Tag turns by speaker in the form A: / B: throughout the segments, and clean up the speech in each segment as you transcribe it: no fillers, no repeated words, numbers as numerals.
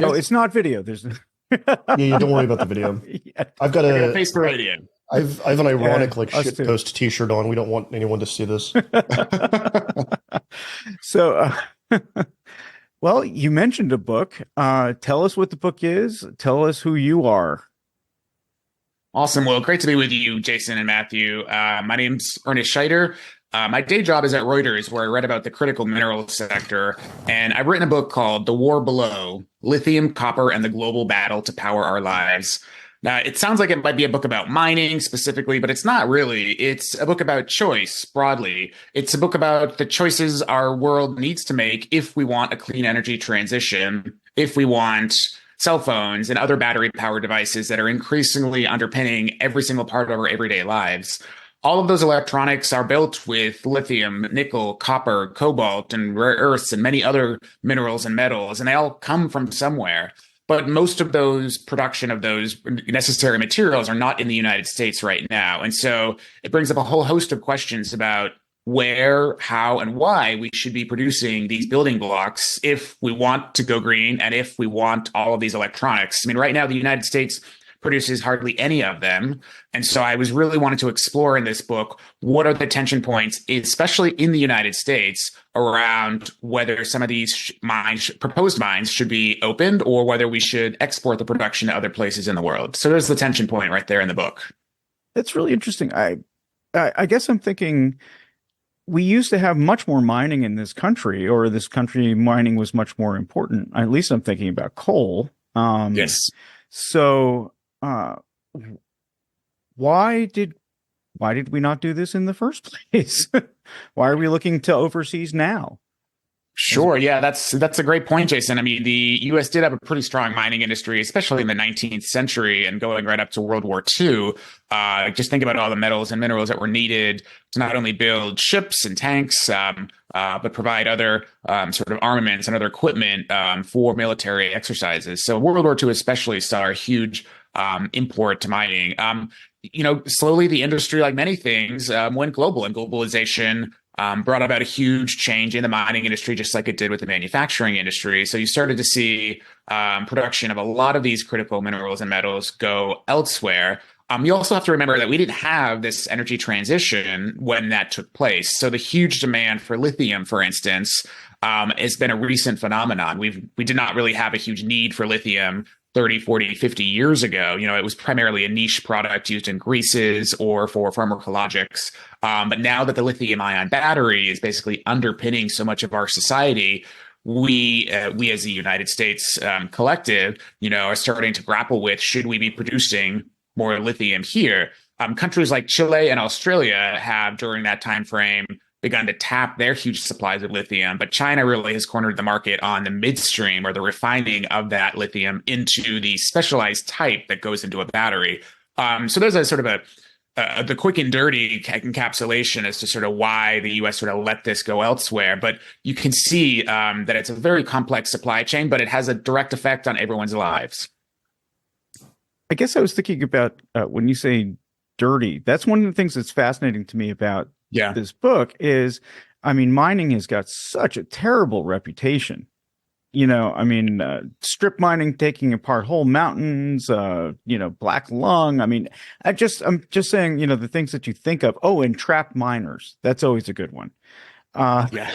A: No, it's not video. There's
B: Yeah, don't worry about the video.
A: yeah.
B: I've got
C: a face for radio.
B: I've an ironic
A: us
B: shitpost T-shirt on. We don't want anyone to see this.
A: So, well, you mentioned a book. Tell us what the book is. Tell us who you are.
C: Awesome. Well, great to be with you, Jason and Matthew. My name's Ernest Scheyder. My day job is at Reuters, where I read about the critical mineral sector. And I've written a book called The War Below: Lithium, Copper, and the Global Battle to Power Our Lives. Now, it sounds like it might be a book about mining specifically, but it's not really. It's a book about choice broadly. It's a book about the choices our world needs to make if we want a clean energy transition, if we want cell phones and other battery-powered devices that are increasingly underpinning every single part of our everyday lives. All of those electronics are built with lithium, nickel, copper, cobalt, and rare earths and many other minerals and metals, and they all come from somewhere. But most of those production of those necessary materials are not in the United States right now. And so it brings up a whole host of questions about where, how, and why we should be producing these building blocks if we want to go green and if we want all of these electronics. I mean, right now, the United States produces hardly any of them. And so I was really wanting to explore in this book, what are the tension points, especially in the United States, around whether some of these proposed mines should be opened or whether we should export the production to other places in the world. So there's the tension point right there in the book.
A: That's really interesting. I guess I'm thinking we used to have much more mining in this country, or this country mining was much more important. At least I'm thinking about coal.
C: Yes.
A: So why did we not do this in the first place? Why are we looking to overseas now?
C: Sure. Yeah, that's a great point, Jason. I mean, the U.S. did have a pretty strong mining industry, especially in the 19th century and going right up to World War II. Just think about all the metals and minerals that were needed to not only build ships and tanks, but provide other sort of armaments and other equipment for military exercises. So World War II especially saw a huge import to mining. Slowly the industry, like many things, went global, and globalization brought about a huge change in the mining industry, just like it did with the manufacturing industry. So you started to see production of a lot of these critical minerals and metals go elsewhere. You also have to remember that we didn't have this energy transition when that took place. So the huge demand for lithium, for instance, has been a recent phenomenon. We did not really have a huge need for lithium 30, 40, 50 years ago. It was primarily a niche product used in greases or for pharmacologics. But now that the lithium ion battery is basically underpinning so much of our society, we as the United States collective, are starting to grapple with, should we be producing more lithium here? Countries like Chile and Australia have, during that time frame, begun to tap their huge supplies of lithium, but China really has cornered the market on the midstream, or the refining of that lithium into the specialized type that goes into a battery. So there's a sort of the quick and dirty encapsulation as to sort of why the U.S. sort of let this go elsewhere. But you can see that it's a very complex supply chain, but it has a direct effect on everyone's lives.
A: I guess I was thinking about when you say dirty, that's one of the things that's fascinating to me about this book is, I mean, mining has got such a terrible reputation. Strip mining, taking apart whole mountains, black lung. I mean, I'm just saying, the things that you think of. Oh, and trapped miners. That's always a good one.
C: Yeah.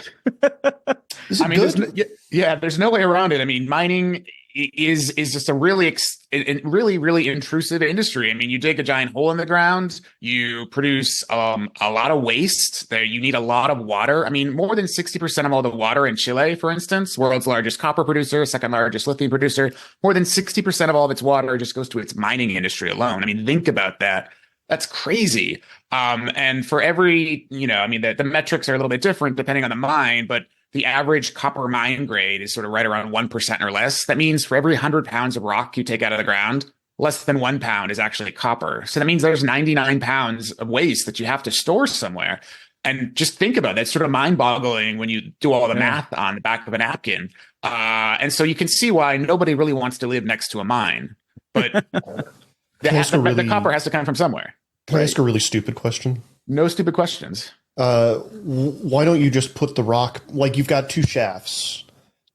C: There's no way around it. I mean, mining is just a really intrusive industry. I mean, you dig a giant hole in the ground, you produce a lot of waste. There, you need a lot of water. I mean, more than 60% of all the water in Chile, for instance, world's largest copper producer, second largest lithium producer, more than 60% of all of its water just goes to its mining industry alone. I mean, think about that. That's crazy. And for every, the metrics are a little bit different depending on the mine, but the average copper mine grade is sort of right around 1% or less. That means for every 100 pounds of rock you take out of the ground, less than 1 pound is actually copper. So that means there's 99 pounds of waste that you have to store somewhere. And just think about it. That's sort of mind-boggling when you do all the math on the back of a napkin. And so you can see why nobody really wants to live next to a mine. But the copper has to come from somewhere.
B: Can I ask a really stupid question?
C: No stupid questions.
B: Why don't you just put the rock, like you've got two shafts,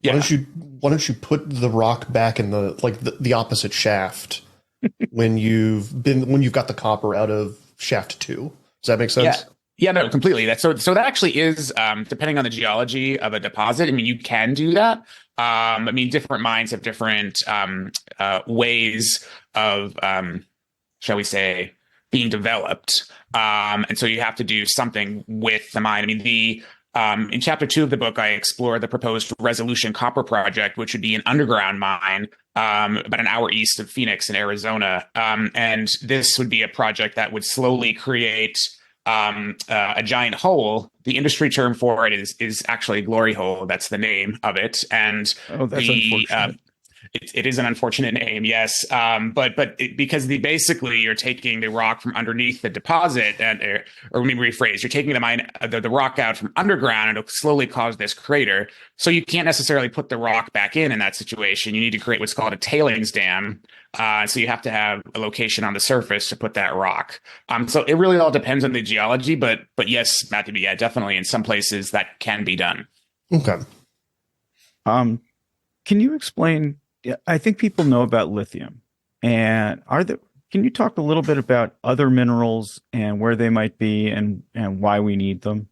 C: Yeah.
B: Why don't you put the rock back in the opposite shaft when you've got the copper out of shaft 2? Does that make sense?
C: Yeah. Yeah, no, completely. So that actually is, depending on the geology of a deposit. I mean, you can do that. I mean, different mines have different ways of, shall we say, being developed. And so you have to do something with the mine. I mean, in chapter 2 of the book, I explore the proposed Resolution Copper Project, which would be an underground mine about an hour east of Phoenix in Arizona. And this would be a project that would slowly create a giant hole. The industry term for it is actually glory hole. That's the name of it. And
A: that's unfortunate.
C: It is an unfortunate name, yes. Because basically you're taking the rock from underneath the deposit, or let me rephrase, you're taking the rock out from underground, and it'll slowly cause this crater. So you can't necessarily put the rock back in that situation. You need to create what's called a tailings dam. So you have to have a location on the surface to put that rock. So it really all depends on the geology, but yes, Matthew, yeah, definitely in some places that can be done.
B: Okay.
A: Can you explain? I think people know about lithium, and can you talk a little bit about other minerals and where they might be and why we need them?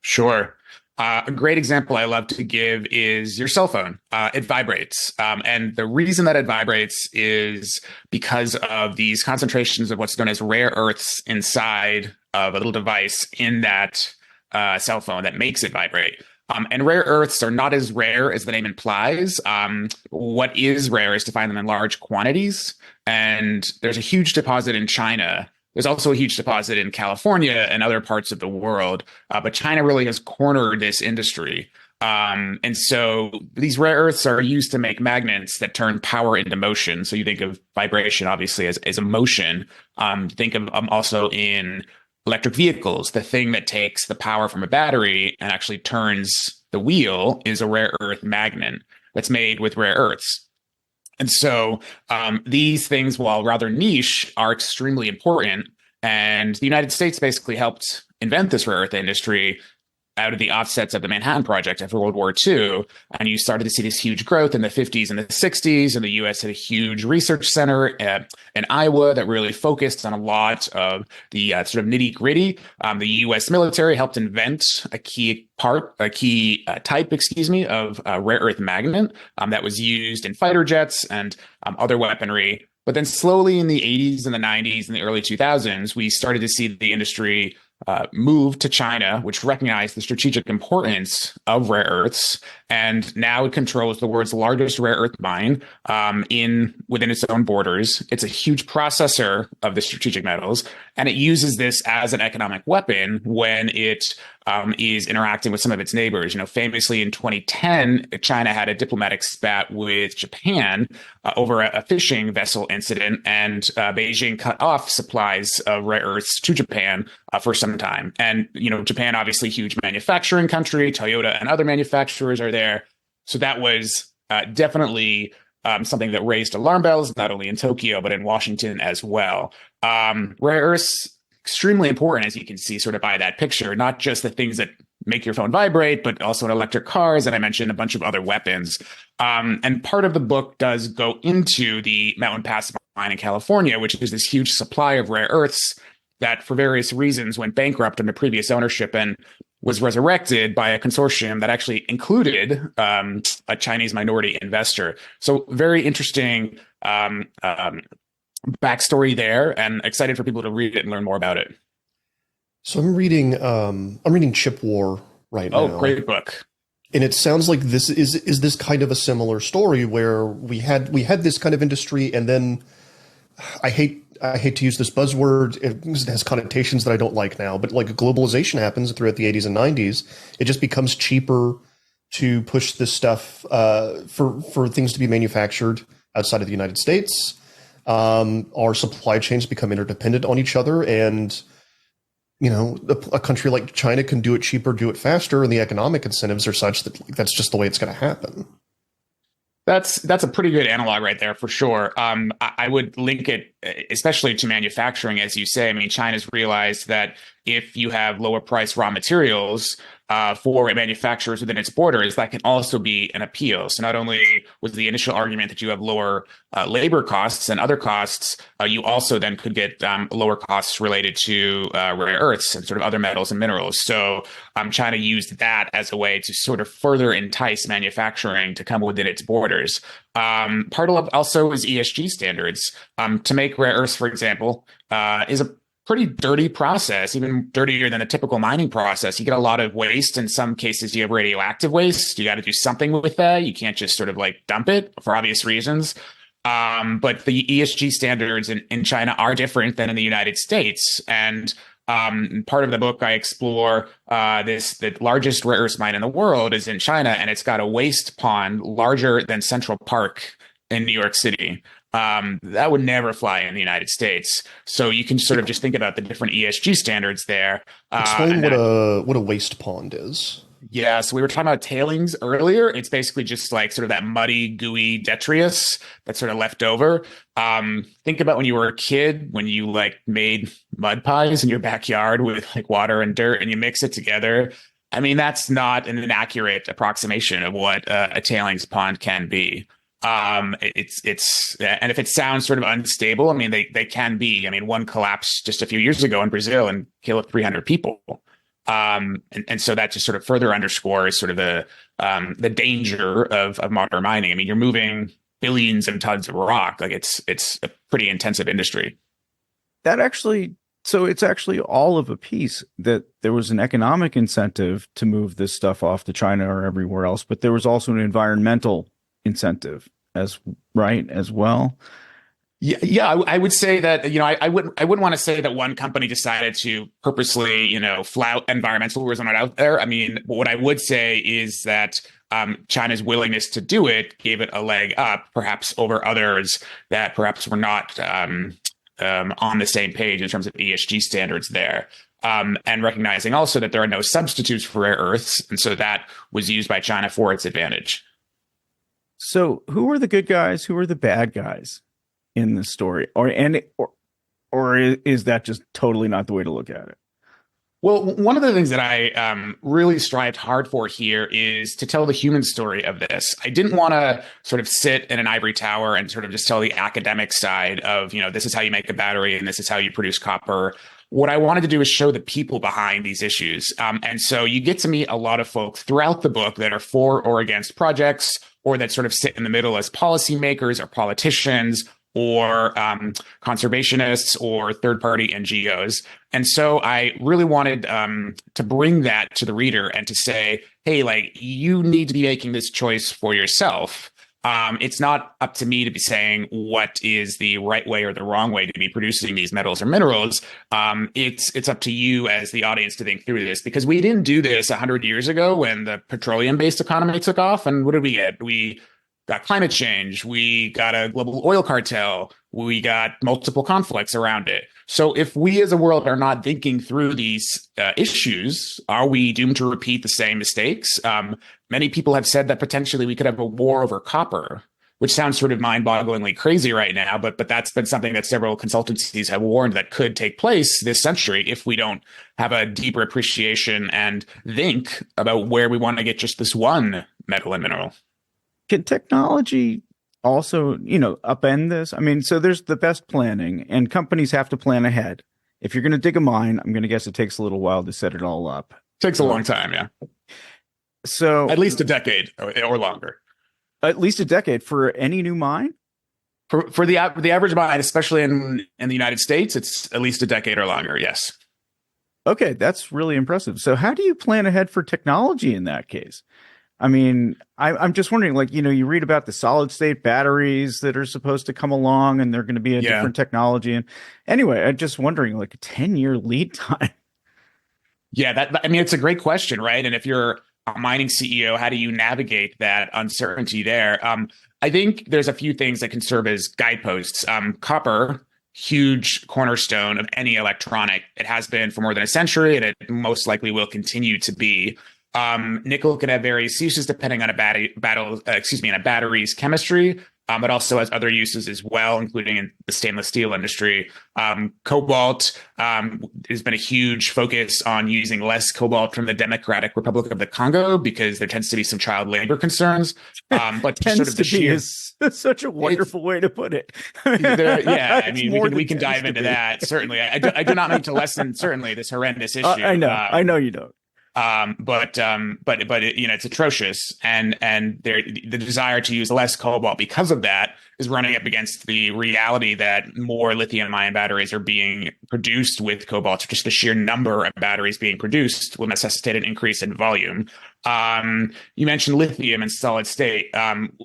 C: Sure. A great example I love to give is your cell phone. It vibrates. And the reason that it vibrates is because of these concentrations of what's known as rare earths inside of a little device in that cell phone that makes it vibrate. And rare earths are not as rare as the name implies. What is rare is to find them in large quantities. And there's a huge deposit in China. There's also a huge deposit in California and other parts of the world. But China really has cornered this industry. And so these rare earths are used to make magnets that turn power into motion. So you think of vibration, obviously, as a motion. Think of also in electric vehicles, the thing that takes the power from a battery and actually turns the wheel is a rare earth magnet that's made with rare earths. And so these things, while rather niche, are extremely important. And the United States basically helped invent this rare earth industry out of the offsets of the Manhattan Project after World War II. And you started to see this huge growth in the 50s and the 60s. And the US had a huge research center in Iowa that really focused on a lot of the sort of nitty gritty. The US military helped invent a key type, of rare earth magnet that was used in fighter jets and other weaponry. But then slowly in the 80s and the 90s and the early 2000s, we started to see the industry moved to China, which recognized the strategic importance of rare earths, and now it controls the world's largest rare earth mine within its own borders. It's a huge processor of the strategic metals, and it uses this as an economic weapon when it is interacting with some of its neighbors. Famously in 2010, China had a diplomatic spat with Japan over a fishing vessel incident, and Beijing cut off supplies of rare earths to Japan for some time. And, Japan, obviously huge manufacturing country, Toyota and other manufacturers are there. So that was definitely something that raised alarm bells, not only in Tokyo, but in Washington as well. Rare earths, extremely important, as you can see sort of by that picture, not just the things that make your phone vibrate, but also in electric cars. And I mentioned a bunch of other weapons. And part of the book does go into the Mountain Pass mine in California, which is this huge supply of rare earths that for various reasons went bankrupt under previous ownership and was resurrected by a consortium that actually included a Chinese minority investor. So very interesting backstory there, and excited for people to read it and learn more about it.
B: So I'm reading Chip War right now.
C: Oh, great book.
B: And it sounds like this is this kind of a similar story where we had this kind of industry, and then I hate to use this buzzword. It has connotations that I don't like now, but like globalization happens throughout the 80s and 90s. It just becomes cheaper to push this stuff for things to be manufactured outside of the United States. Our supply chains become interdependent on each other, and a country like China can do it cheaper, do it faster, and the economic incentives are such that that's just the way it's going to happen.
C: That's a pretty good analog right there for sure. I would link it especially to manufacturing, as you say. I mean, China's realized that if you have lower price raw materials, for manufacturers within its borders, that can also be an appeal. So not only was the initial argument that you have lower labor costs and other costs, you also then could get lower costs related to rare earths and sort of other metals and minerals. So China used that as a way to sort of further entice manufacturing to come within its borders. Part of also is ESG standards. To make rare earths, for example, is a pretty dirty process, even dirtier than a typical mining process. You get a lot of waste. In some cases, you have radioactive waste. You got to do something with that. You can't just sort of like dump it for obvious reasons. But the ESG standards in China are different than in the United States. And part of the book, I explore the largest rare earth mine in the world is in China, and it's got a waste pond larger than Central Park in New York City. That would never fly in the United States. So you can sort of just think about the different ESG standards there.
B: Explain what a waste pond is.
C: Yeah, so we were talking about tailings earlier. It's basically just like sort of that muddy, gooey detritus that's sort of left over. Think about when you were a kid, when you like made mud pies in your backyard with like water and dirt and you mix it together. I mean, that's not an inaccurate approximation of what a tailings pond can be. And if it sounds sort of unstable, I mean, they can be. I mean, one collapsed just a few years ago in Brazil and killed 300 people. And so that just sort of further underscores sort of the danger of modern mining. I mean, you're moving billions of tons of rock. Like it's a pretty intensive industry.
A: So it's actually all of a piece that there was an economic incentive to move this stuff off to China or everywhere else, but there was also an environmental incentive as well.
C: Yeah, I would say that, I wouldn't want to say that one company decided to purposely, flout environmental rules out there. I mean, what I would say is that China's willingness to do it gave it a leg up, perhaps over others that perhaps were not on the same page in terms of ESG standards there. And recognizing also that there are no substitutes for rare earths. And so that was used by China for its advantage.
A: So who are the good guys? Who are the bad guys in this story? Or is that just totally not the way to look at it?
C: Well, one of the things that I really strived hard for here is to tell the human story of this. I didn't want to sort of sit in an ivory tower and sort of just tell the academic side of, this is how you make a battery and this is how you produce copper. What I wanted to do is show the people behind these issues. And so you get to meet a lot of folks throughout the book that are for or against projects, or that sort of sit in the middle as policymakers or politicians or conservationists or third-party NGOs. And so I really wanted to bring that to the reader and to say, hey, like, you need to be making this choice for yourself. It's not up to me to be saying what is the right way or the wrong way to be producing these metals or minerals. It's up to you as the audience to think through this, because we didn't do this 100 years ago when the petroleum-based economy took off. And what did we get? We got climate change. We got a global oil cartel. We got multiple conflicts around it. So if we as a world are not thinking through these issues, are we doomed to repeat the same mistakes? Many people have said that potentially we could have a war over copper, which sounds sort of mind-bogglingly crazy right now, but that's been something that several consultancies have warned that could take place this century if we don't have a deeper appreciation and think about where we want to get just this one metal and mineral.
A: Can technology also, upend this? I mean, so there's the best planning, and companies have to plan ahead. If you're going to dig a mine, I'm going to guess it takes a little while to set it all up.
C: Takes a long time, yeah.
A: So
C: at least a decade or longer.
A: At least a decade for any new mine?
C: For the average mine, especially in the United States, it's at least a decade or longer, yes.
A: Okay, that's really impressive. So how do you plan ahead for technology in that case? I mean, I'm just wondering, like, you read about the solid state batteries that are supposed to come along and they're going to be a different technology. And anyway, I'm just wondering, like, a 10-year lead time.
C: Yeah, it's a great question, right? And if you're a mining CEO, how do you navigate that uncertainty there? I think there's a few things that can serve as guideposts. Copper, huge cornerstone of any electronic. It has been for more than a century, and it most likely will continue to be. Nickel can have various uses depending on a battery's chemistry. It also has other uses as well, including in the stainless steel industry. Cobalt has been a huge focus on using less cobalt from the Democratic Republic of the Congo because there tends to be some child labor concerns. But
A: tends sort of is such a wonderful way to put it.
C: I mean, we can dive into that. Certainly, I do not mean to lessen certainly this horrendous issue.
A: I know you don't.
C: But it's atrocious, and the desire to use less cobalt because of that is running up against the reality that more lithium-ion batteries are being produced with cobalt. Just the sheer number of batteries being produced will necessitate an increase in volume. You mentioned lithium and solid state.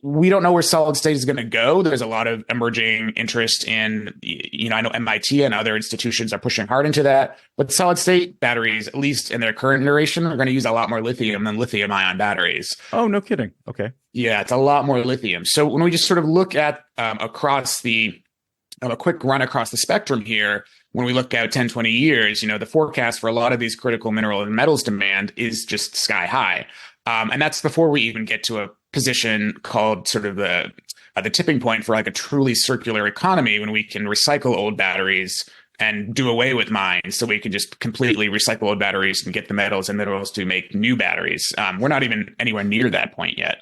C: We don't know where solid state is going to go. There's a lot of emerging interest in, I know MIT and other institutions are pushing hard into that, but solid state batteries, at least in their current iteration, are going to use a lot more lithium than lithium ion batteries.
A: Oh, no kidding. Okay.
C: Yeah, it's a lot more lithium. So when we just sort of look at across a quick run across the spectrum here, when we look out 10, 20 years, the forecast for a lot of these critical mineral and metals demand is just sky high. And that's before we even get to a position called sort of the tipping point for like a truly circular economy, when we can recycle old batteries and do away with mines, so we can just completely recycle old batteries and get the metals and minerals to make new batteries. We're not even anywhere near that point yet.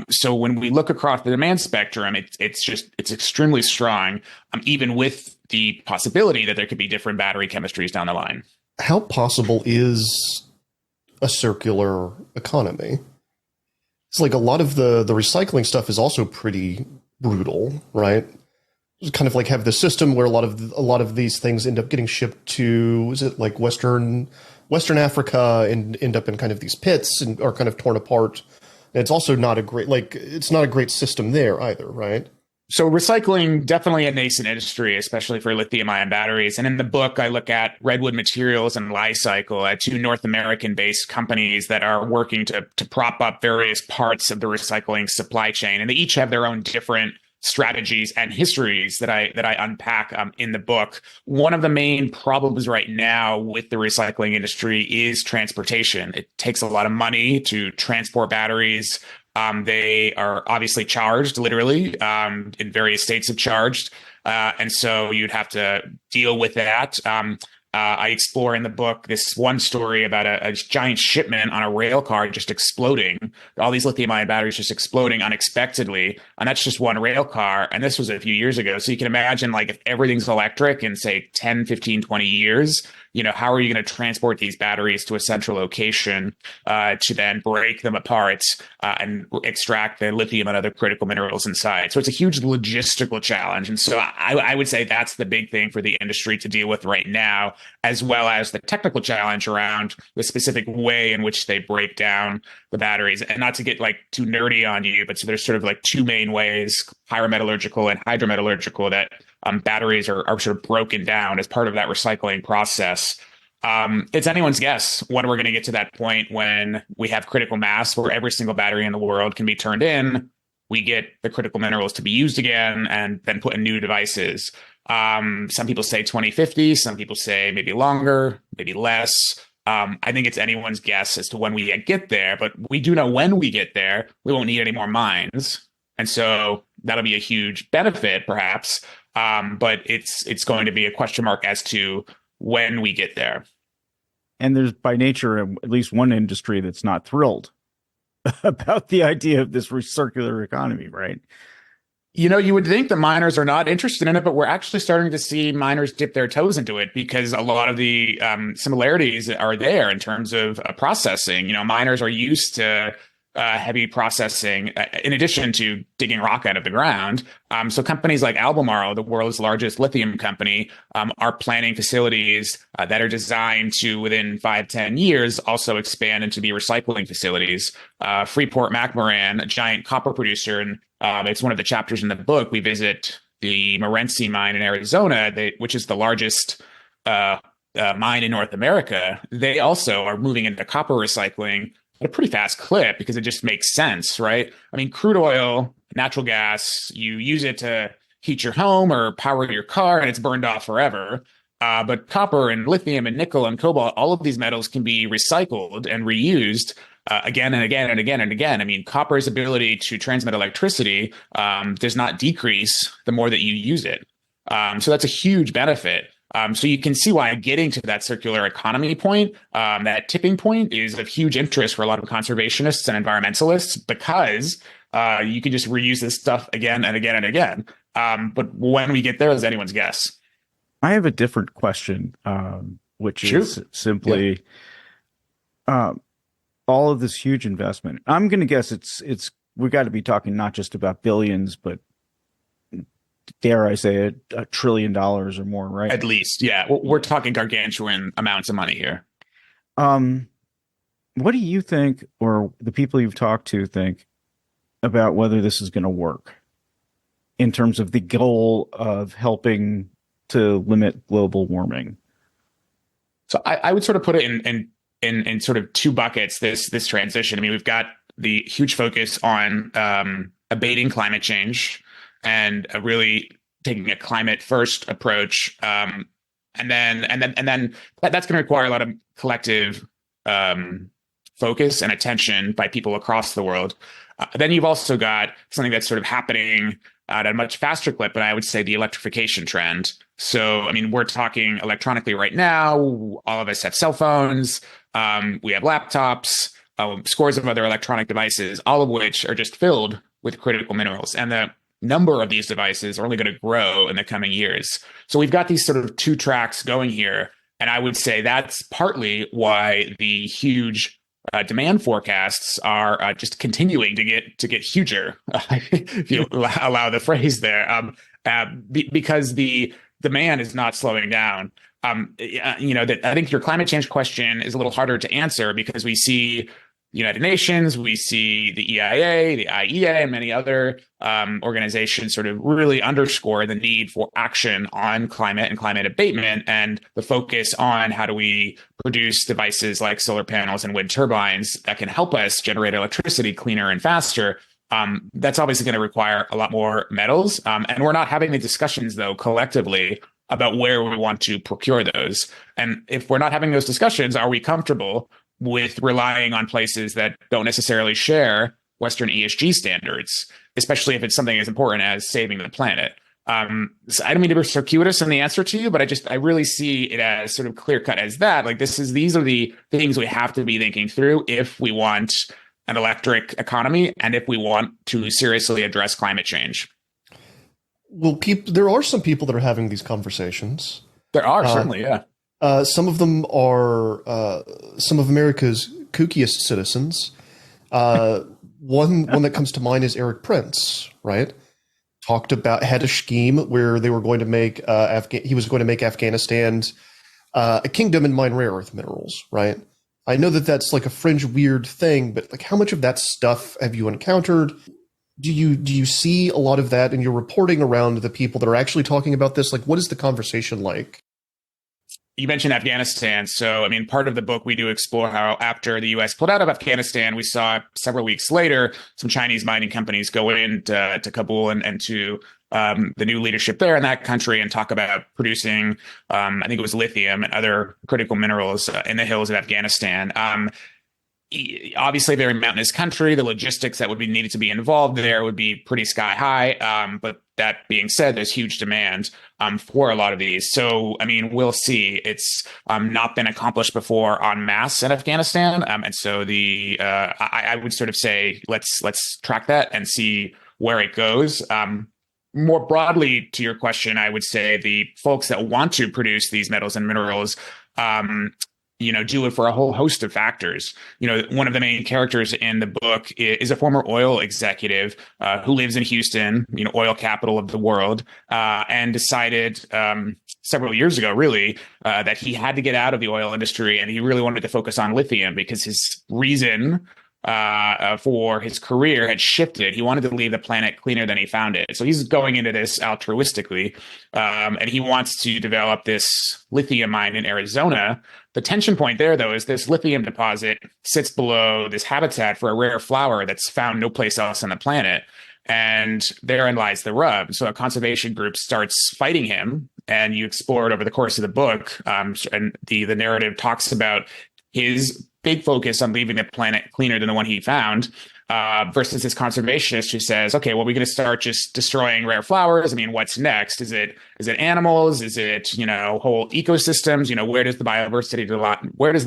C: So when we look across the demand spectrum, it's extremely strong, even with the possibility that there could be different battery chemistries down the line.
B: How possible is a circular economy? It's like a lot of the recycling stuff is also pretty brutal, right? It's kind of like have the system where a lot of these things end up getting shipped to, is it like Western Africa, and end up in kind of these pits and are kind of torn apart. And it's also not a great system there either, right?
C: So recycling, definitely a nascent industry, especially for lithium-ion batteries. And in the book, I look at Redwood Materials and Li-Cycle, two North American-based companies that are working to prop up various parts of the recycling supply chain. And they each have their own different strategies and histories that I unpack in the book. One of the main problems right now with the recycling industry is transportation. It takes a lot of money to transport batteries. They are obviously charged, literally, in various states have charged. And so you'd have to deal with that. I explore in the book this one story about a giant shipment on a rail car just exploding, all these lithium-ion batteries just exploding unexpectedly. And that's just one rail car. And this was a few years ago. So you can imagine, like, if everything's electric in, say, 10, 15, 20 years, how are you going to transport these batteries to a central location to then break them apart and extract the lithium and other critical minerals inside? So it's a huge logistical challenge. And so I would say that's the big thing for the industry to deal with right now, as well as the technical challenge around the specific way in which they break down the batteries. And not to get like too nerdy on you, but so there's sort of like two main ways, pyrometallurgical and hydrometallurgical, that batteries are sort of broken down as part of that recycling process. It's anyone's guess when we're going to get to that point when we have critical mass where every single battery in the world can be turned in. We get the critical minerals to be used again and then put in new devices. Some people say 2050, some people say maybe longer, maybe less. I think it's anyone's guess as to when we get there, but we do know when we get there, we won't need any more mines. And so that'll be a huge benefit, perhaps. But it's going to be a question mark as to when we get there.
A: And there's by nature at least one industry that's not thrilled about the idea of this circular economy, right?
C: You would think the miners are not interested in it, but we're actually starting to see miners dip their toes into it because a lot of the similarities are there in terms of processing. Miners are used to heavy processing in addition to digging rock out of the ground. So companies like Albemarle, the world's largest lithium company, are planning facilities that are designed to, within 5-10 years, also expand into be recycling facilities. Freeport-McMoRan, a giant copper producer, and it's one of the chapters in the book. We visit the Morenci mine in Arizona, which is the largest mine in North America. They also are moving into copper recycling at a pretty fast clip because it just makes sense, right? I mean, crude oil, natural gas, you use it to heat your home or power your car and it's burned off forever. But copper and lithium and nickel and cobalt, all of these metals can be recycled and reused. again and again and again and again. I mean, copper's ability to transmit electricity does not decrease the more that you use it. So that's a huge benefit. So you can see why getting to that circular economy point, that tipping point, is of huge interest for a lot of conservationists and environmentalists, because you can just reuse this stuff again and again and again. But when we get there is anyone's guess.
A: I have a different question, which is simply all of this huge investment. I'm going to guess we've got to be talking not just about billions, but dare I say $1 trillion or more, right?
C: At least, yeah. We're talking gargantuan amounts of money here.
A: What do you think, or the people you've talked to think, about whether this is going to work in terms of the goal of helping to limit global warming?
C: So I would sort of put it in sort of two buckets, this transition. I mean, we've got the huge focus on abating climate change and really taking a climate first approach. And then that's going to require a lot of collective focus and attention by people across the world. Then you've also got something that's sort of happening at a much faster clip, and I would say the electrification trend. So, I mean, we're talking electronically right now. All of us have cell phones. We have laptops, scores of other electronic devices, all of which are just filled with critical minerals. And the number of these devices are only going to grow in the coming years. So we've got these sort of two tracks going here. And I would say that's partly why the huge demand forecasts are just continuing to get huger, if you allow the phrase there, because the demand is not slowing down. I think your climate change question is a little harder to answer because we see United Nations, we see the EIA, the IEA, and many other organizations sort of really underscore the need for action on climate and climate abatement, and the focus on how do we produce devices like solar panels and wind turbines that can help us generate electricity cleaner and faster. That's obviously going to require a lot more metals. And we're not having the discussions, though, collectively about where we want to procure those. And if we're not having those discussions, are we comfortable with relying on places that don't necessarily share Western ESG standards, especially if it's something as important as saving the planet? So I don't mean to be circuitous in the answer to you, but I really see it as sort of clear cut as that. Like these are the things we have to be thinking through if we want an electric economy and if we want to seriously address climate change.
B: Well, there are some people that are having these conversations.
C: There are, certainly, yeah.
B: Some of them are some of America's kookiest citizens. One that comes to mind is Eric Prince, right? Had a scheme where they were going to make he was going to make Afghanistan a kingdom in mine rare earth minerals, right? I know that that's like a fringe weird thing, but like how much of that stuff have you encountered? Do you see a lot of that in your reporting around the people that are actually talking about this? Like, what is the conversation like?
C: You mentioned Afghanistan. So, I mean, part of the book, we do explore how after the U.S. pulled out of Afghanistan, we saw several weeks later some Chinese mining companies go into Kabul and to the new leadership there in that country and talk about producing, I think it was lithium and other critical minerals in the hills of Afghanistan. Obviously, a very mountainous country. The logistics that would be needed to be involved there would be pretty sky high. But that being said, there's huge demand for a lot of these. So, I mean, we'll see. It's not been accomplished before en masse in Afghanistan. And so I would sort of say, let's track that and see where it goes. More broadly to your question, I would say the folks that want to produce these metals and minerals do it for a whole host of factors. One of the main characters in the book is a former oil executive who lives in Houston, oil capital of the world, and decided several years ago, really, that he had to get out of the oil industry and he really wanted to focus on lithium because his reason for his career had shifted. He wanted to leave the planet cleaner than he found it. So he's going into this altruistically, and he wants to develop this lithium mine in Arizona. The tension point there, though, is this lithium deposit sits below this habitat for a rare flower that's found no place else on the planet. And therein lies the rub. So a conservation group starts fighting him, and you explore it over the course of the book. And the narrative talks about his big focus on leaving the planet cleaner than the one he found, versus this conservationist who says, okay, well, we're going to start just destroying rare flowers. I mean, what's next? Is it animals? Is it, whole ecosystems? Where does the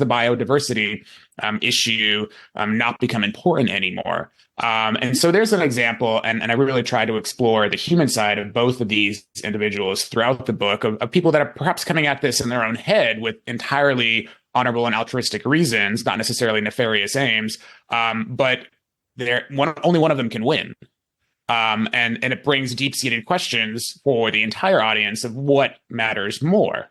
C: biodiversity issue not become important anymore? And so there's an example, and I really try to explore the human side of both of these individuals throughout the book, of people that are perhaps coming at this in their own head with entirely honorable and altruistic reasons, not necessarily nefarious aims, but only one of them can win. And it brings deep-seated questions for the entire audience of what matters more.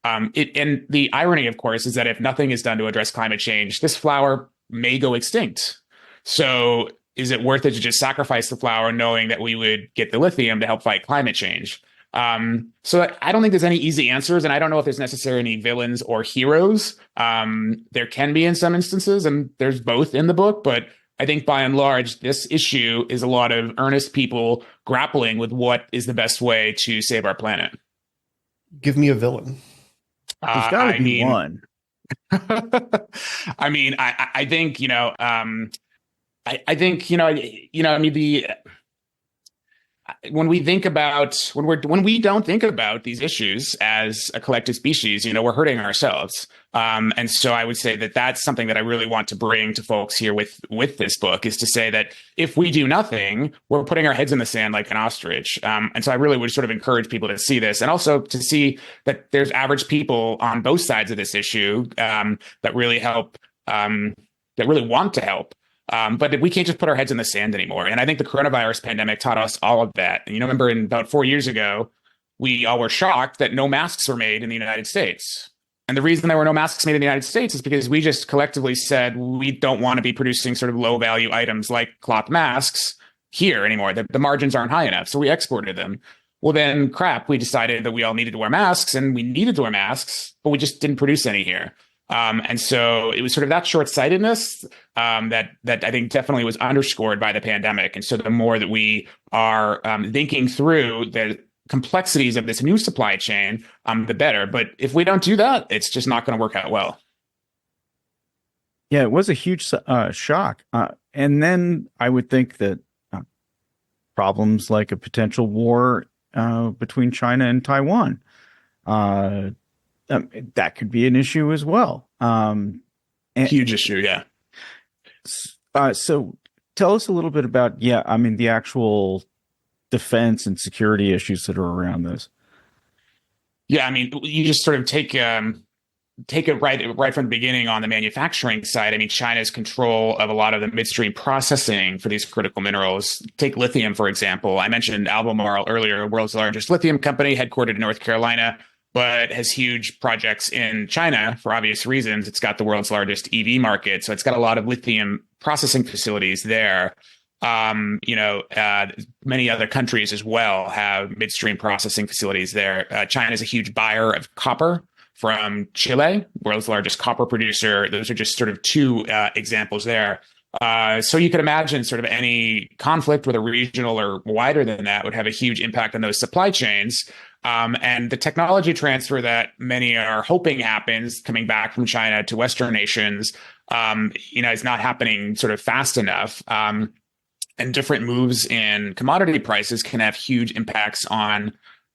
C: And the irony, of course, is that if nothing is done to address climate change, this flower may go extinct. So is it worth it to just sacrifice the flower knowing that we would get the lithium to help fight climate change? So I don't think there's any easy answers, and I don't know if there's necessarily any villains or heroes. There can be in some instances, and there's both in the book, but I think by and large, this issue is a lot of earnest people grappling with what is the best way to save our planet.
B: Give me a villain.
A: There's got to be one.
C: I mean, I think, I think, when we don't think about these issues as a collective species, we're hurting ourselves. And so I would say that that's something that I really want to bring to folks here with this book, is to say that if we do nothing, we're putting our heads in the sand like an ostrich. And so I really would sort of encourage people to see this, and also to see that there's average people on both sides of this issue that really help, that really want to help. But we can't just put our heads in the sand anymore. And I think the coronavirus pandemic taught us all of that. And remember, about 4 years ago, we all were shocked that no masks were made in the United States. And the reason there were no masks made in the United States is because we just collectively said we don't want to be producing sort of low value items like cloth masks here anymore. The margins aren't high enough. So we exported them. Well, then we decided that we all needed to wear masks, and we needed to wear masks, but we just didn't produce any here. And so it was sort of that short-sightedness that I think definitely was underscored by the pandemic. And so the more that we are thinking through the complexities of this new supply chain, the better. But if we don't do that, it's just not going to work out well.
A: Yeah, it was a huge shock. And then I would think that problems like a potential war between China and Taiwan, that could be an issue as well.
C: Huge issue, yeah.
A: So tell us a little bit about, the actual defense and security issues that are around this.
C: Yeah, I mean, you just sort of take it right from the beginning on the manufacturing side. I mean, China's control of a lot of the midstream processing for these critical minerals. Take lithium, for example. I mentioned Albemarle earlier, the world's largest lithium company, headquartered in North Carolina, but has huge projects in China for obvious reasons. It's got the world's largest EV market, so it's got a lot of lithium processing facilities there. Many other countries as well have midstream processing facilities there. China is a huge buyer of copper from Chile, world's largest copper producer. Those are just sort of two examples there. So you could imagine sort of any conflict, whether regional or wider than that, would have a huge impact on those supply chains. And the technology transfer that many are hoping happens coming back from China to Western nations, is not happening sort of fast enough. And different moves in commodity prices can have huge impacts on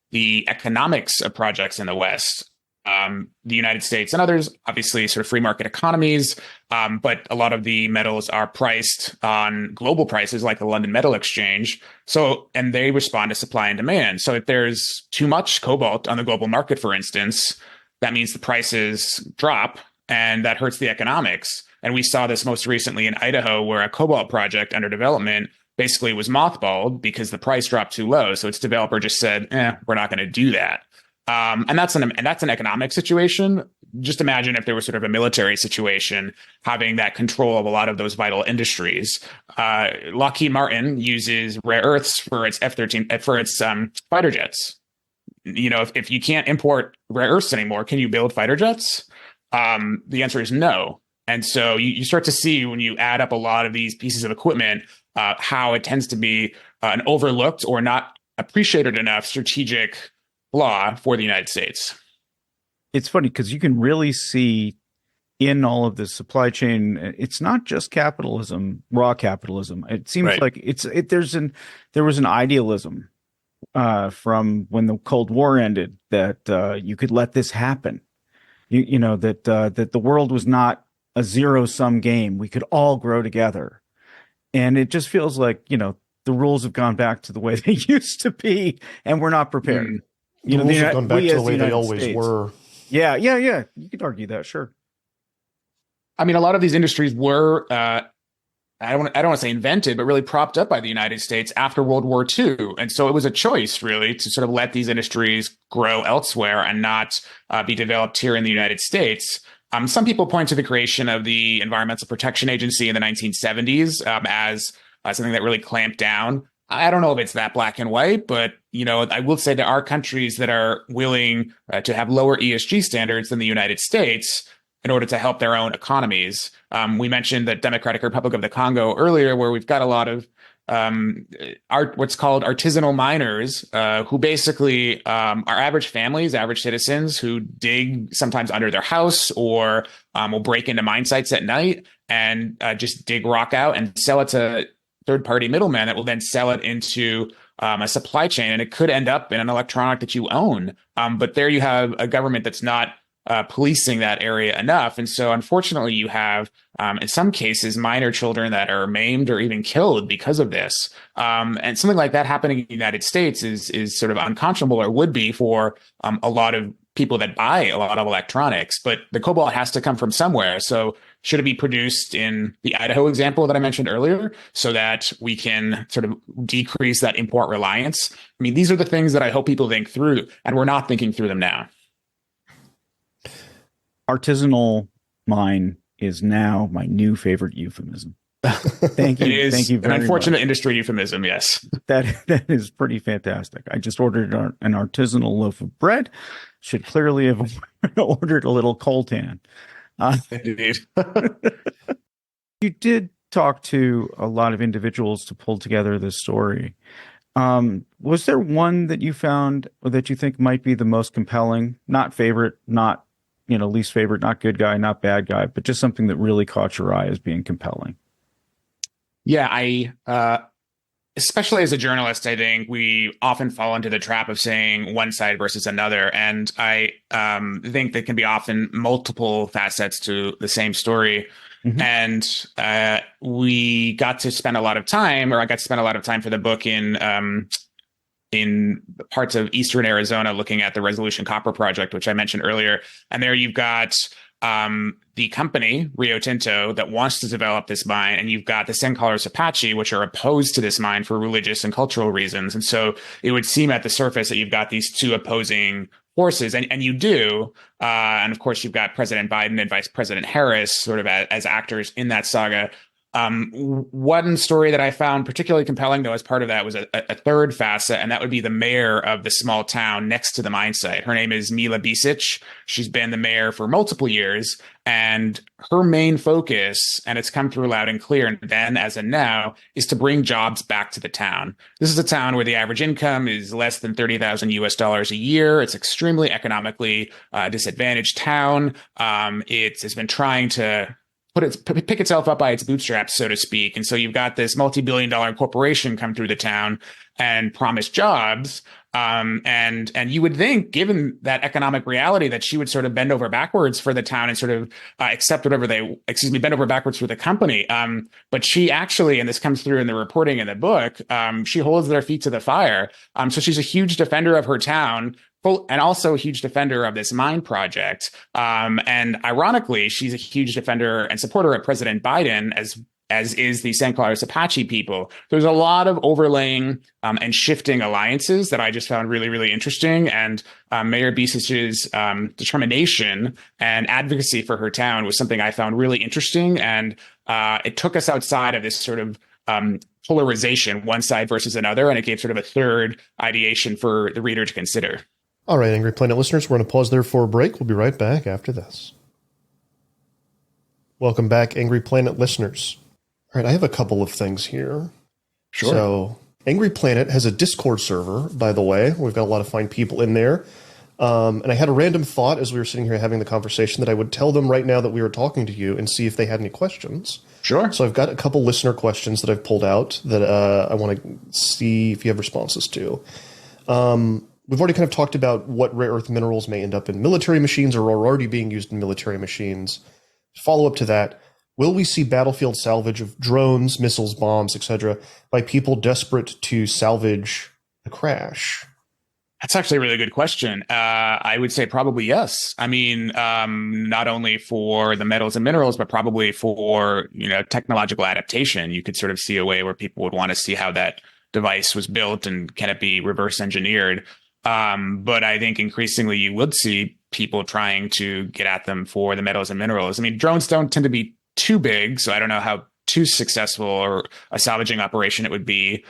C: the economics of projects in the West. The United States and others, obviously sort of free market economies, but a lot of the metals are priced on global prices like the London Metal Exchange. And they respond to supply and demand. So if there's too much cobalt on the global market, for instance, that means the prices drop, and that hurts the economics. And we saw this most recently in Idaho, where a cobalt project under development basically was mothballed because the price dropped too low. So its developer just said, we're not going to do that. And that's an economic situation. Just imagine if there was sort of a military situation, having that control of a lot of those vital industries. Lockheed Martin uses rare earths for its F-13 for its fighter jets. If you can't import rare earths anymore, can you build fighter jets? The answer is no. And so you start to see, when you add up a lot of these pieces of equipment, how it tends to be an overlooked or not appreciated enough strategic flaw for the United States.
A: It's funny because you can really see in all of this supply chain. It's not just capitalism, raw capitalism. It seems like there was an idealism from when the Cold War ended that you could let this happen. You know that that the world was not a zero-sum game. We could all grow together, and it just feels like, you know, the rules have gone back to the way they used to be, and we're not prepared.
B: The rules have gone back to the way they always were.
A: Yeah. You could argue that, sure.
C: I mean, a lot of these industries were, I don't want to say invented, but really propped up by the United States after World War II. And so it was a choice, really, to sort of let these industries grow elsewhere and not be developed here in the United States. Some people point to the creation of the Environmental Protection Agency in the 1970s as something that really clamped down. I don't know if it's that black and white, but, you know, I will say there are countries that are willing to have lower ESG standards than the United States in order to help their own economies. We mentioned the Democratic Republic of the Congo earlier, where we've got a lot of what's called artisanal miners, who basically are average families, average citizens who dig sometimes under their house or will break into mine sites at night and just dig rock out and sell it to third-party middlemen that will then sell it into a supply chain. And it could end up in an electronic that you own. But there you have a government that's not policing that area enough. And so unfortunately, you have, in some cases, minor children that are maimed or even killed because of this. And something like that happening in the United States is sort of unconscionable, or would be for a lot of people that buy a lot of electronics. But the cobalt has to come from somewhere. So should it be produced in the Idaho example that I mentioned earlier so that we can sort of decrease that import reliance? I mean, these are the things that I hope people think through, and we're not thinking through them now.
A: Artisanal mine is now my new favorite euphemism. Thank you.
C: It is
A: Thank you very
C: an unfortunate
A: much.
C: industry euphemism. Yes.
A: That is pretty fantastic. I just ordered an artisanal loaf of bread. Should clearly have ordered a little coltan.
C: Indeed.
A: You did talk to a lot of individuals to pull together this story. Was there one that you found that you think might be the most compelling? Not favorite, not, you know, least favorite, not good guy, not bad guy, but just something that really caught your eye as being compelling.
C: Yeah, especially as a journalist, I think we often fall into the trap of saying one side versus another. And I think there can be often multiple facets to the same story. Mm-hmm. And we got to spend a lot of time, or I got to spend a lot of time for the book in parts of eastern Arizona, looking at the Resolution Copper Project, which I mentioned earlier. And there you've got the company, Rio Tinto, that wants to develop this mine, and you've got the San Carlos Apache, which are opposed to this mine for religious and cultural reasons. And so it would seem at the surface that you've got these two opposing forces, and you do. And of course, you've got President Biden and Vice President Harris sort of as actors in that saga. One story that I found particularly compelling, though, as part of that was a third facet, and that would be the mayor of the small town next to the mine site. Her name is Mila Bisic. She's been the mayor for multiple years, and her main focus, and it's come through loud and clear, and then as and now, is to bring jobs back to the town. This is a town where the average income is less than $30,000 a year. It's extremely economically disadvantaged town. It's been trying to pick itself up by its bootstraps, so to speak. And so you've got this multi-billion-dollar corporation come through the town and promise jobs. And you would think, given that economic reality, that she would sort of bend over backwards for the town and sort of accept whatever bend over backwards for the company. But she actually, and this comes through in the reporting in the book, she holds their feet to the fire. So she's a huge defender of her town, and also a huge defender of this mine project. And ironically, she's a huge defender and supporter of President Biden, as is the San Carlos Apache people. There's a lot of overlaying and shifting alliances that I just found really, really interesting. And Mayor Bisic's determination and advocacy for her town was something I found really interesting. And it took us outside of this sort of polarization, one side versus another, and it gave sort of a third ideation for the reader to consider.
B: All right, Angry Planet listeners, we're going to pause there for a break. We'll be right back after this. Welcome back, Angry Planet listeners. All right, I have a couple of things here.
C: Sure.
B: So, Angry Planet has a Discord server, by the way. We've got a lot of fine people in there. And I had a random thought as we were sitting here having the conversation that I would tell them right now that we were talking to you and see if they had any questions.
C: Sure.
B: So I've got a couple listener questions that I've pulled out that I want to see if you have responses to. We've already kind of talked about what rare earth minerals may end up in military machines or are already being used in military machines. Follow up to that, will we see battlefield salvage of drones, missiles, bombs, etc., by people desperate to salvage the crash?
C: That's actually a really good question. I would say probably yes. I mean, not only for the metals and minerals, but probably for, technological adaptation. You could sort of see a way where people would want to see how that device was built and can it be reverse engineered. But I think increasingly you would see people trying to get at them for the metals and minerals. I mean, drones don't tend to be too big, so I don't know how too successful or a salvaging operation it would be.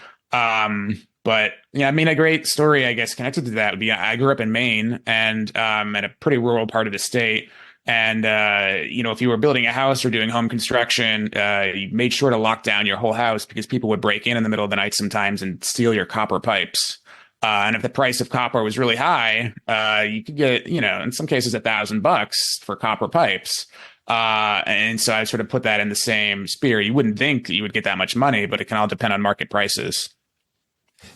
C: But yeah, I mean, a great story, I guess, connected to that would be I grew up in Maine and at a pretty rural part of the state. And, if you were building a house or doing home construction, you made sure to lock down your whole house because people would break in the middle of the night sometimes and steal your copper pipes. And if the price of copper was really high, you could get, in some cases, $1,000 for copper pipes. And so I sort of put that in the same sphere. You wouldn't think that you would get that much money, but it can all depend on market prices.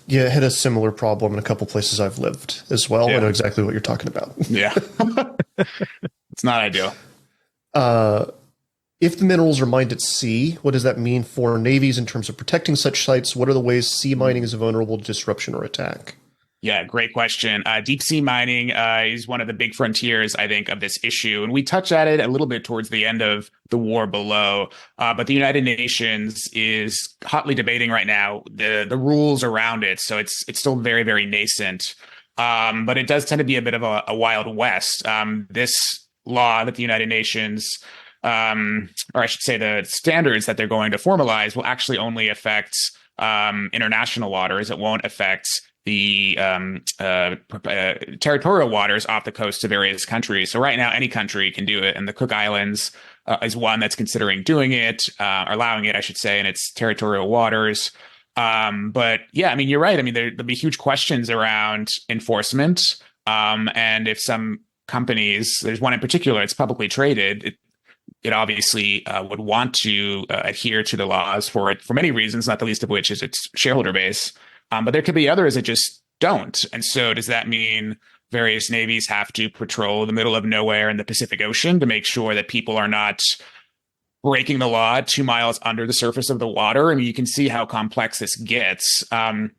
B: Yeah, I had a similar problem in a couple places I've lived as well.
C: Yeah.
B: I know exactly what you're talking about.
C: Yeah. It's not ideal.
B: If the minerals are mined at sea, what does that mean for navies in terms of protecting such sites? What are the ways sea mining is vulnerable to disruption or attack?
C: Yeah, great question. Deep sea mining is one of the big frontiers, I think, of this issue. And we touch at it a little bit towards the end of the war below. But the United Nations is hotly debating right now the rules around it. So it's still very, very nascent. But it does tend to be a bit of a Wild West. This law that the United Nations, or I should say the standards that they're going to formalize will actually only affect international waters. It won't affect the territorial waters off the coast of various countries. So right now, any country can do it. And the Cook Islands is one that's considering doing it, or allowing it, I should say, in its territorial waters. But yeah, I mean, you're right. I mean, there'll be huge questions around enforcement. And if some companies, there's one in particular, it's publicly traded, it obviously would want to adhere to the laws for it for many reasons, not the least of which is its shareholder base. But there could be others that just don't. And so does that mean various navies have to patrol the middle of nowhere in the Pacific Ocean to make sure that people are not breaking the law 2 miles under the surface of the water? I mean, you can see how complex this gets.
B: And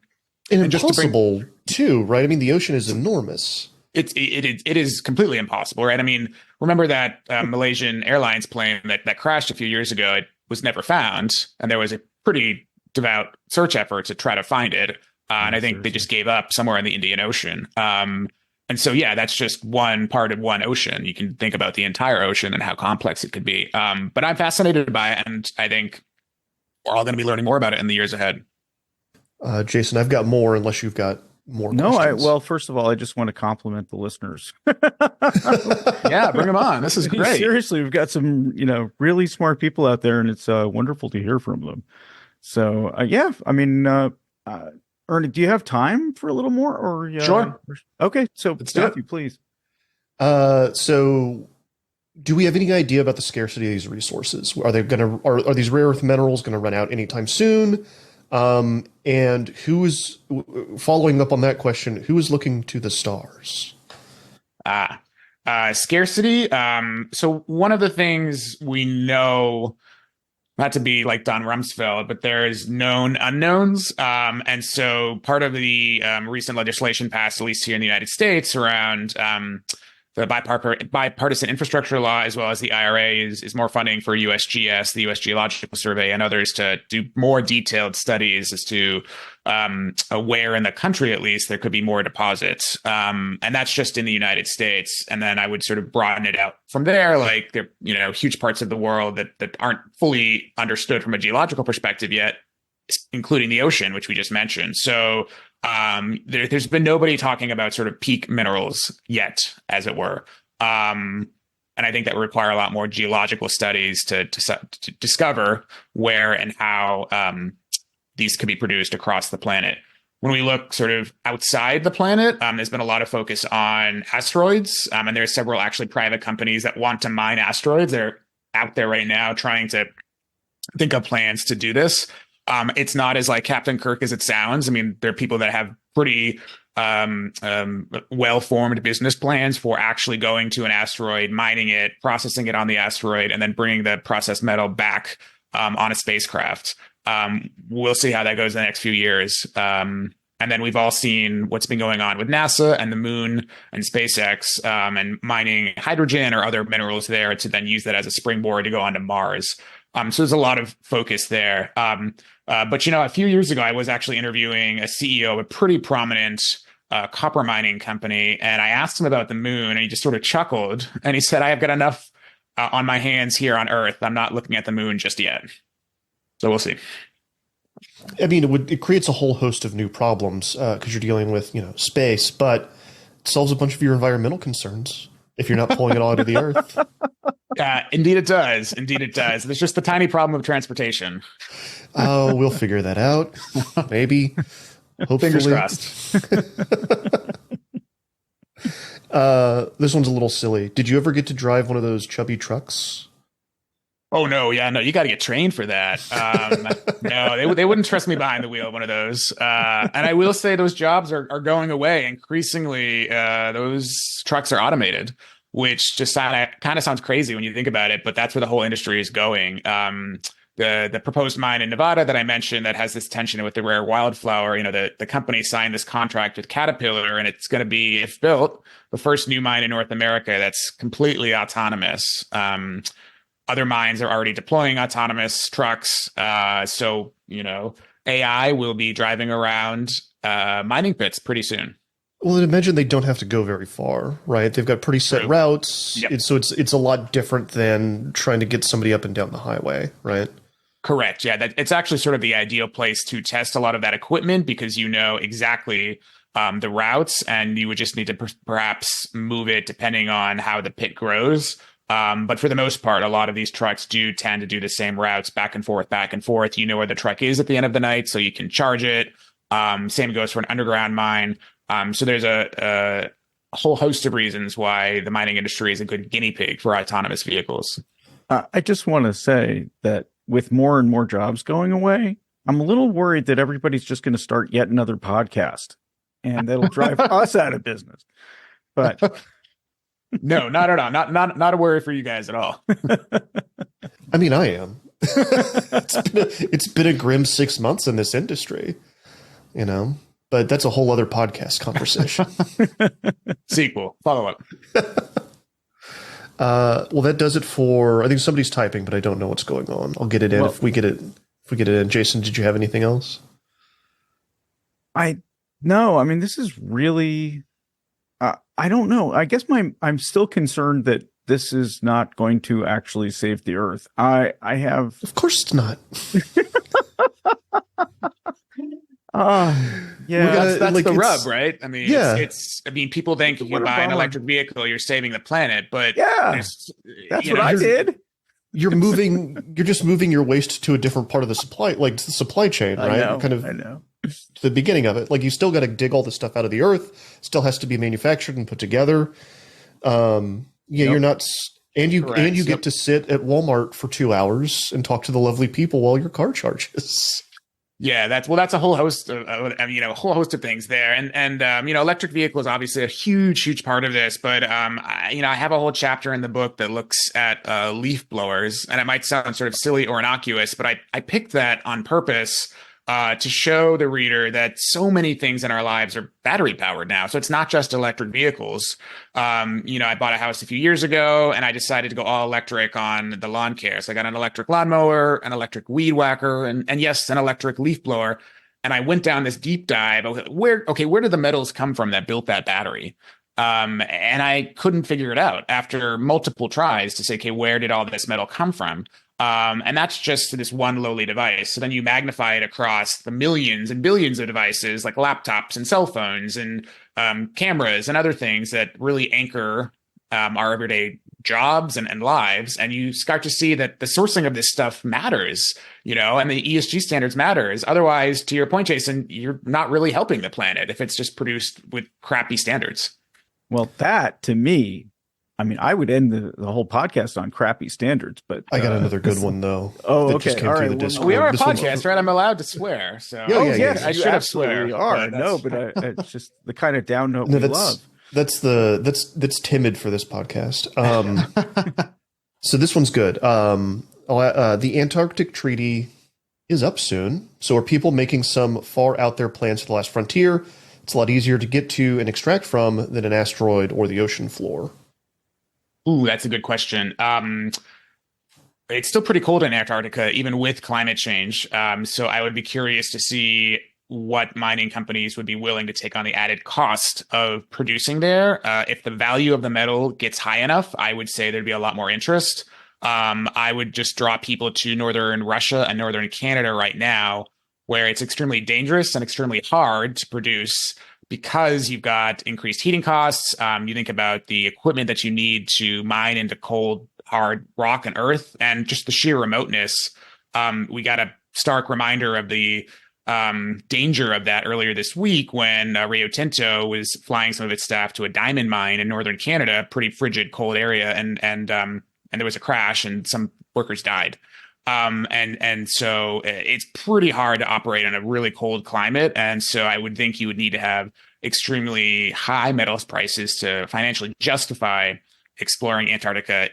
B: impossible too, right? I mean, the ocean is enormous.
C: It is completely impossible, right? I mean, remember that Malaysian Airlines plane that crashed a few years ago? It was never found, and there was a pretty devout search effort to try to find it. And I think they just gave up somewhere in the Indian Ocean. And so, yeah, that's just one part of one ocean. You can think about the entire ocean and how complex it could be. But I'm fascinated by it, and I think we're all going to be learning more about it in the years ahead.
B: Jason, I've got more unless you've got more questions.
A: Well, first of all, I just want to compliment the listeners.
C: Yeah, bring them on. This is great.
A: Seriously, we've got some, really smart people out there, and it's wonderful to hear from them. So, yeah, I mean, Ernie, do you have time for a little more? Or
C: Sure.
A: Okay, so Matthew, please.
B: So, do we have any idea about the scarcity of these resources? Are these rare earth minerals going to run out anytime soon? And who is, following up on that question, who is looking to the stars?
C: Scarcity. So one of the things we know, not to be like Don Rumsfeld, but there is known unknowns. And so part of the recent legislation passed, at least here in the United States, around the bipartisan infrastructure law, as well as the IRA, is more funding for USGS, the U.S. Geological Survey, and others to do more detailed studies as to where in the country, at least, there could be more deposits. And that's just in the United States. And then I would sort of broaden it out from there, like there, huge parts of the world that aren't fully understood from a geological perspective yet, including the ocean, which we just mentioned. So there's been nobody talking about sort of peak minerals yet, as it were. And I think that would require a lot more geological studies to discover where and how these could be produced across the planet. when we look sort of outside the planet, there's been a lot of focus on asteroids. And there's several actually private companies that want to mine asteroids. They're out there right now trying to think of plans to do this. It's not as like Captain Kirk as it sounds. I mean, there are people that have pretty well-formed business plans for actually going to an asteroid, mining it, processing it on the asteroid, and then bringing the processed metal back on a spacecraft. We'll see how that goes in the next few years. And then we've all seen what's been going on with NASA and the moon and SpaceX and mining hydrogen or other minerals there to then use that as a springboard to go onto Mars. So there's a lot of focus there. But, a few years ago, I was actually interviewing a CEO of a pretty prominent copper mining company. And I asked him about the moon, and he just sort of chuckled. And he said, I have got enough on my hands here on Earth. I'm not looking at the moon just yet. So we'll see.
B: I mean, it creates a whole host of new problems because you're dealing with, space, but it solves a bunch of your environmental concerns if you're not pulling it all out of the Earth.
C: Indeed it does. Indeed it does. There's just the tiny problem of transportation.
B: Oh, we'll figure that out. Maybe. Hopefully.
C: Fingers crossed.
B: This one's a little silly. Did you ever get to drive one of those chubby trucks?
C: Oh, no. Yeah, no, you got to get trained for that. No, they wouldn't trust me behind the wheel of one of those. And I will say those jobs are going away. Increasingly, those trucks are automated, which just kind of sounds crazy when you think about it, but that's where the whole industry is going. The proposed mine in Nevada that I mentioned that has this tension with the rare wildflower, the company signed this contract with Caterpillar, and it's going to be, if built, the first new mine in North America that's completely autonomous. Other mines are already deploying autonomous trucks. So, AI will be driving around mining pits pretty soon.
B: Well, imagine they don't have to go very far, right? They've got pretty set routes.
C: Yep.
B: So it's a lot different than trying to get somebody up and down the highway, right?
C: Correct. Yeah, it's actually sort of the ideal place to test a lot of that equipment because you know exactly the routes, and you would just need to perhaps move it depending on how the pit grows. But for the most part, a lot of these trucks do tend to do the same routes back and forth, back and forth. You know where the truck is at the end of the night, so you can charge it. Same goes for an underground mine. So there's a whole host of reasons why the mining industry is a good guinea pig for autonomous vehicles.
A: I just want to say that with more and more jobs going away, I'm a little worried that everybody's just going to start yet another podcast, and that'll drive us out of business. But
C: no, not at all. Not a worry for you guys at all.
B: I mean, I am. It's been a grim 6 months in this industry, but that's a whole other podcast conversation.
C: Sequel, follow up.
B: Well, that does it for, I think somebody's typing, but I don't know what's going on. I'll get it in if we get it in. Jason, did you have anything else?
A: No, I mean, this is really, I don't know. I guess I'm still concerned that this is not going to actually save the Earth. I have.
B: Of course it's not.
A: Yeah,
C: that's the rub, right? I mean,
B: yeah.
C: People think you buy an electric vehicle, you're saving the planet, but
A: yeah, that's what I did.
B: You're just moving your waste to a different part of the supply chain, right?
A: I know.
B: The beginning of it, like you still got to dig all this stuff out of the earth. Still has to be manufactured and put together. You're not, and you get to sit at Walmart for 2 hours and talk to the lovely people while your car charges.
C: Yeah, that's a whole host of a whole host of things there, and electric vehicle is obviously a huge part of this. But I have a whole chapter in the book that looks at leaf blowers, and it might sound sort of silly or innocuous, but I picked that on purpose to show the reader that so many things in our lives are battery powered now. So it's not just electric vehicles. I bought a house a few years ago and I decided to go all electric on the lawn care. So I got an electric lawnmower, an electric weed whacker, and yes, an electric leaf blower. And I went down this deep dive. Where did the metals come from that built that battery? And I couldn't figure it out after multiple tries to say, okay, where did all this metal come from? And that's just this one lowly device. So then you magnify it across the millions and billions of devices like laptops and cell phones and cameras and other things that really anchor our everyday jobs and lives. And you start to see that the sourcing of this stuff matters, and the ESG standards matters. Otherwise, to your point, Jason, you're not really helping the planet if it's just produced with crappy standards.
A: Well, that to me, I mean, I would end the whole podcast on crappy standards, but
B: I got another good one though.
A: Oh, okay. All right.
C: We are a podcast, right? I'm allowed to swear. So
A: yes,
C: I should have swear.
A: We are. But it's just the kind of down note we love.
B: That's timid for this podcast. So this one's good. The Antarctic Treaty is up soon. So are people making some far out there plans for the last frontier? It's a lot easier to get to and extract from than an asteroid or the ocean floor.
C: Ooh, that's a good question. It's still pretty cold in Antarctica, even with climate change. So I would be curious to see what mining companies would be willing to take on the added cost of producing there. If the value of the metal gets high enough, I would say there'd be a lot more interest. I would just draw people to northern Russia and northern Canada right now, where it's extremely dangerous and extremely hard to produce because you've got increased heating costs. You think about the equipment that you need to mine into cold, hard rock and earth, and just the sheer remoteness. We got a stark reminder of the danger of that earlier this week when Rio Tinto was flying some of its staff to a diamond mine in northern Canada, pretty frigid, cold area, and there was a crash and some workers died. And so it's pretty hard to operate in a really cold climate. And so I would think you would need to have extremely high metals prices to financially justify exploring Antarctica,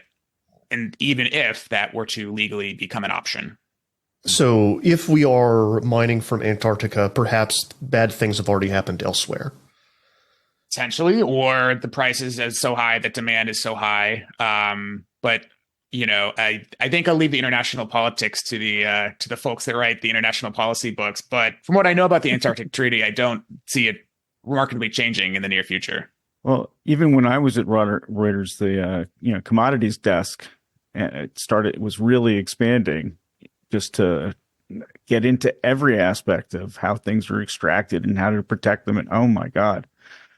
C: and even if that were to legally become an option.
B: So if we are mining from Antarctica, perhaps bad things have already happened elsewhere.
C: Potentially, or the price is so high that demand is so high. But I think I'll leave the international politics to the folks that write the international policy books. But from what I know about the Antarctic Treaty, I don't see it remarkably changing in the near future.
A: Well, even when I was at Reuters, the commodities desk, it was really expanding just to get into every aspect of how things are extracted and how to protect them. And oh my God.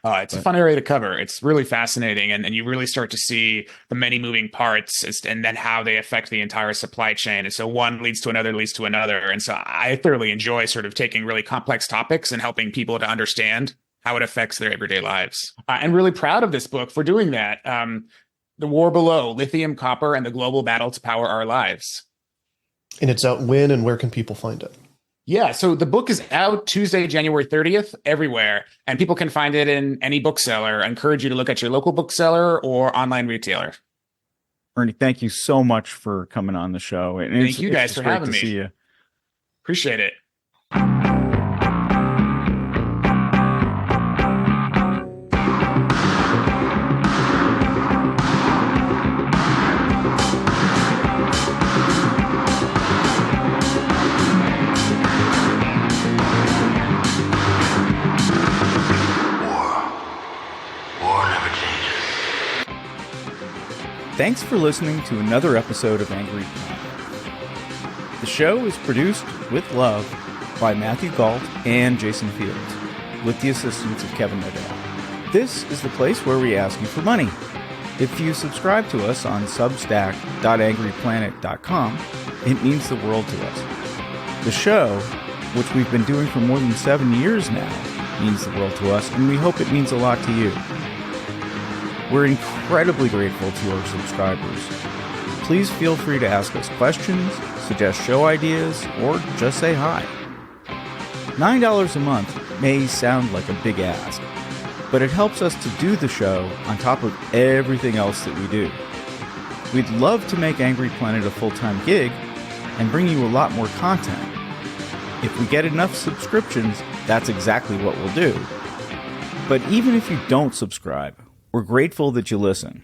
C: It's a fun area to cover. It's really fascinating. And you really start to see the many moving parts and then how they affect the entire supply chain. And so one leads to another, leads to another. And so I thoroughly enjoy sort of taking really complex topics and helping people to understand how it affects their everyday lives. I'm really proud of this book for doing that. The War Below, Lithium, Copper, and the Global Battle to Power Our Lives.
B: And it's out when and where can people find it?
C: Yeah, so the book is out Tuesday, January 30th, everywhere, and people can find it in any bookseller. I encourage you to look at your local bookseller or online retailer.
A: Ernie, thank you so much for coming on the show. And
C: thank you guys for having me.
A: See you.
C: Appreciate it.
A: Thanks for listening to another episode of Angry Planet. The show is produced with love by Matthew Galt and Jason Fields, with the assistance of Kevin Nadell. This is the place where we ask you for money. If you subscribe to us on substack.angryplanet.com, it means the world to us. The show, which we've been doing for more than 7 years now, means the world to us, and we hope it means a lot to you. We're incredibly grateful to our subscribers. Please feel free to ask us questions, suggest show ideas, or just say hi. $9 a month may sound like a big ask, but it helps us to do the show on top of everything else that we do. We'd love to make Angry Planet a full-time gig and bring you a lot more content. If we get enough subscriptions, that's exactly what we'll do. But even if you don't subscribe, we're grateful that you listen.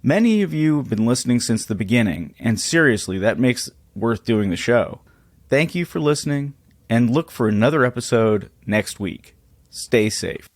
A: Many of you have been listening since the beginning, and seriously, that makes it worth doing the show. Thank you for listening, and look for another episode next week. Stay safe.